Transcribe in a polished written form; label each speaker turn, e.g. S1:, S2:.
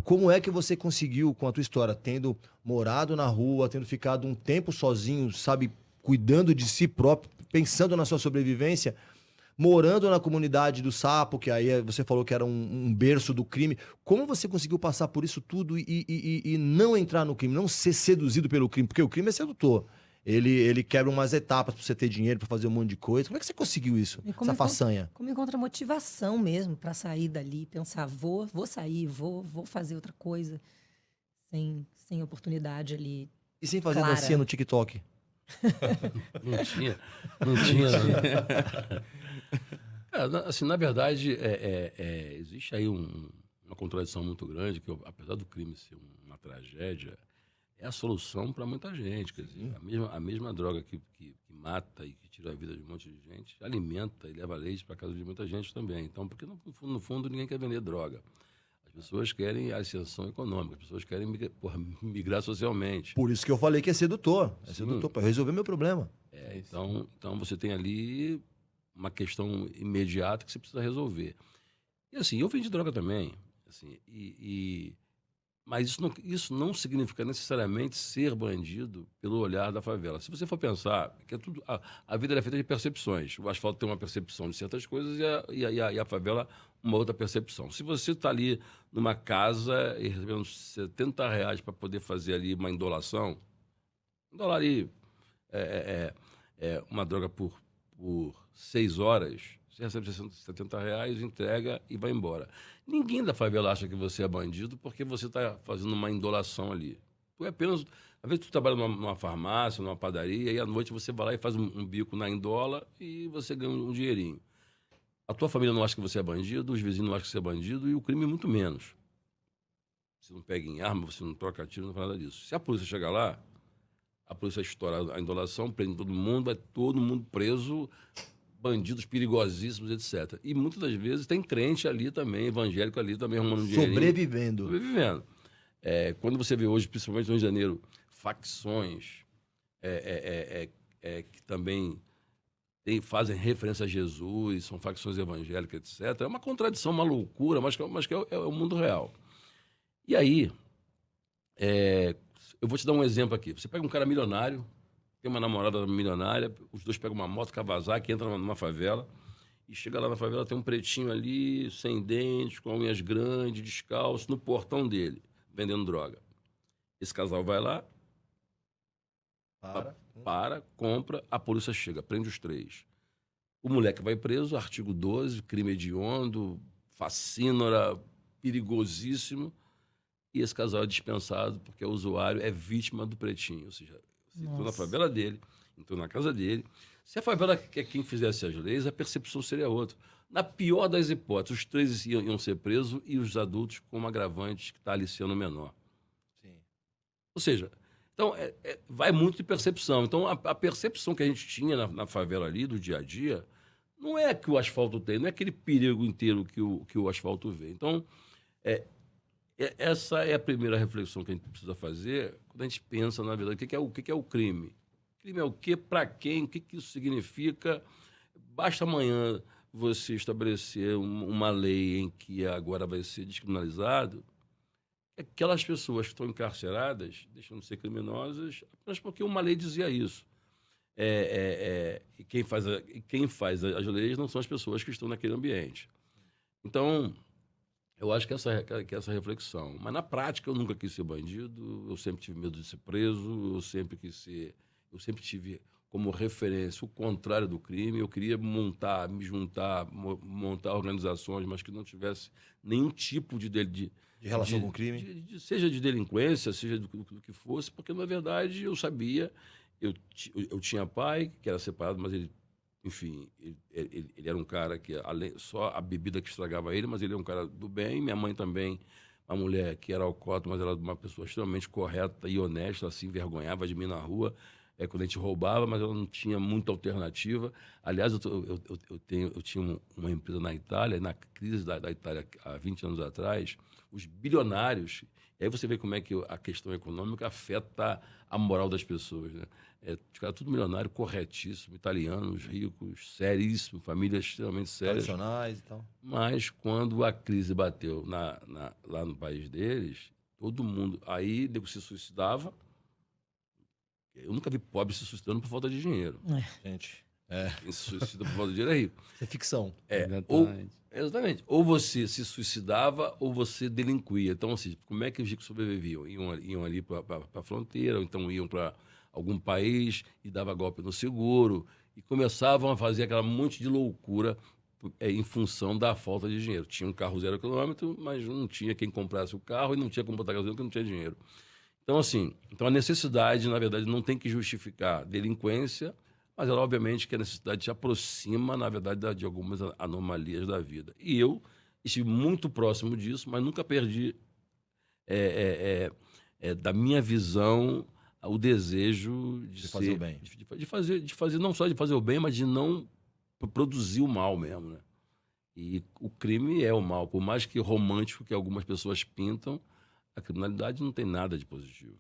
S1: Como é que você conseguiu, com a tua história, tendo morado na rua, tendo ficado um tempo sozinho, sabe, cuidando de si próprio, pensando na sua sobrevivência, morando na comunidade do Sapo, que aí você falou que era um berço do crime, como você conseguiu passar por isso tudo e não entrar no crime, não ser seduzido pelo crime? Porque o crime é sedutor. Ele quebra umas etapas pra você ter dinheiro, pra fazer um monte de coisa. Como é que você conseguiu isso,
S2: E
S1: essa façanha?
S2: como encontra motivação mesmo para sair dali, pensar, vou sair, vou fazer outra coisa, sem oportunidade ali
S1: E sem fazer
S2: clara.
S1: dancinha no TikTok?
S3: Não tinha, não tinha. Assim, na verdade, existe aí uma contradição muito grande, que apesar do crime ser uma tragédia, é a solução para muita gente. Quer dizer, a mesma droga que mata e que tira a vida de um monte de gente, alimenta e leva leite para casa de muita gente também. Então, porque no fundo ninguém quer vender droga. As pessoas querem ascensão econômica, as pessoas querem migrar socialmente.
S1: Por isso que eu falei que é sedutor. É
S3: Sim.
S1: sedutor, para resolver meu problema.
S3: Então você tem ali uma questão imediata que você precisa resolver. E assim, eu vendi droga também, assim, mas isso não significa necessariamente ser bandido pelo olhar da favela. Se você for pensar, que é tudo, a vida é feita de percepções. O asfalto tem uma percepção de certas coisas e a favela uma outra percepção. Se você está ali numa casa e recebendo R$70 para poder fazer ali uma indolação, indolar ali uma droga por 6 horas, você recebe R$70, entrega e vai embora. Ninguém da favela acha que você é bandido porque você está fazendo uma indolação ali. Tu é apenas... Às vezes tu trabalha numa farmácia, numa padaria, e à noite você vai lá e faz um bico na indola e você ganha um dinheirinho. A tua família não acha que você é bandido, os vizinhos não acham que você é bandido e o crime muito menos. Você não pega em arma, você não troca tiro, não faz nada disso. Se a polícia chegar lá, a polícia estoura a indolação, prende todo mundo, vai todo mundo preso, bandidos perigosíssimos, etc. E muitas das vezes tem crente ali também, evangélico ali também, arrumando um dinheirinho. Sobrevivendo. Quando você vê hoje, principalmente no Rio de Janeiro, facções que também fazem referência a Jesus, são facções evangélicas, etc. É uma contradição, uma loucura, mas que é o mundo real. E aí, eu vou te dar um exemplo aqui. Você pega um cara milionário, tem uma namorada milionária, os dois pegam uma moto Kawasaki, entram numa favela, e chega lá na favela, tem um pretinho ali, sem dentes, com unhas grandes, descalço, no portão dele, vendendo droga. Esse casal vai lá, compra, a polícia chega, prende os 3. O moleque vai preso, artigo 12, crime hediondo, facínora, perigosíssimo, e esse casal é dispensado porque o usuário é vítima do pretinho, ou seja, entrou na favela dele, entrou na casa dele. Se a favela quer quem fizesse as leis, a percepção seria outra. Na pior das hipóteses, os 3 iam ser presos e os adultos com um agravante que está aliciando o menor.
S1: Sim.
S3: Ou seja, então, vai muito de percepção. Então, a percepção que a gente tinha na favela ali, do dia a dia, não é que o asfalto tem, não é aquele perigo inteiro que o asfalto vê. Então, essa é a primeira reflexão que a gente precisa fazer quando a gente pensa, na verdade, o que é o crime. Crime é o quê, para quem, o que isso significa. Basta amanhã você estabelecer uma lei em que agora vai ser descriminalizado aquelas pessoas que estão encarceradas, deixando de ser criminosas, apenas porque uma lei dizia isso. E quem faz as leis não são as pessoas que estão naquele ambiente. Então, eu acho que essa reflexão. Mas na prática eu nunca quis ser bandido, eu sempre tive medo de ser preso, eu sempre tive como referência o contrário do crime. Eu queria me juntar, montar organizações, mas que não tivesse nenhum tipo de
S1: relação com o crime?
S3: Seja de delinquência, seja do que fosse, porque na verdade eu sabia, eu tinha pai que era separado, mas ele, enfim, ele era um cara que, só a bebida que estragava ele, mas ele é um cara do bem. Minha mãe também, uma mulher que era alcoólatra, mas era uma pessoa extremamente correta e honesta, assim, envergonhava de mim na rua. quando a gente roubava, mas ela não tinha muita alternativa. Aliás, eu tinha uma empresa na Itália, na crise da Itália há 20 anos atrás, os bilionários. E aí você vê como é que a questão econômica afeta a moral das pessoas, né? Os caras tudo milionário, corretíssimo, italianos, ricos, seríssimos, famílias extremamente sérias.
S1: Tradicionais e tal.
S3: Mas quando a crise bateu lá no país deles, todo mundo... Aí nego se suicidava. Eu nunca vi pobre se suicidando por falta de dinheiro.
S1: Gente,
S3: Quem se suicida por falta de dinheiro é rico.
S1: isso é ficção.
S3: Exatamente. Ou você se suicidava ou você delinquia. Então, assim, como é que os ricos sobreviviam? Iam ali para a fronteira, ou então iam para algum país e dava golpe no seguro e começavam a fazer aquela monte de loucura em função da falta de dinheiro. Tinha um carro 0 km, mas não tinha quem comprasse o carro e não tinha como botar gasolina porque não tinha dinheiro. Então, assim, a necessidade, na verdade, não tem que justificar delinquência, mas ela, obviamente, que a necessidade se aproxima, na verdade, de algumas anomalias da vida. E eu estive muito próximo disso, mas nunca perdi da minha visão o desejo de
S1: fazer o bem.
S3: De fazer, não só de fazer o bem, mas de não produzir o mal mesmo, né? E o crime é o mal. Por mais que romântico que algumas pessoas pintam, a criminalidade não tem nada de positivo.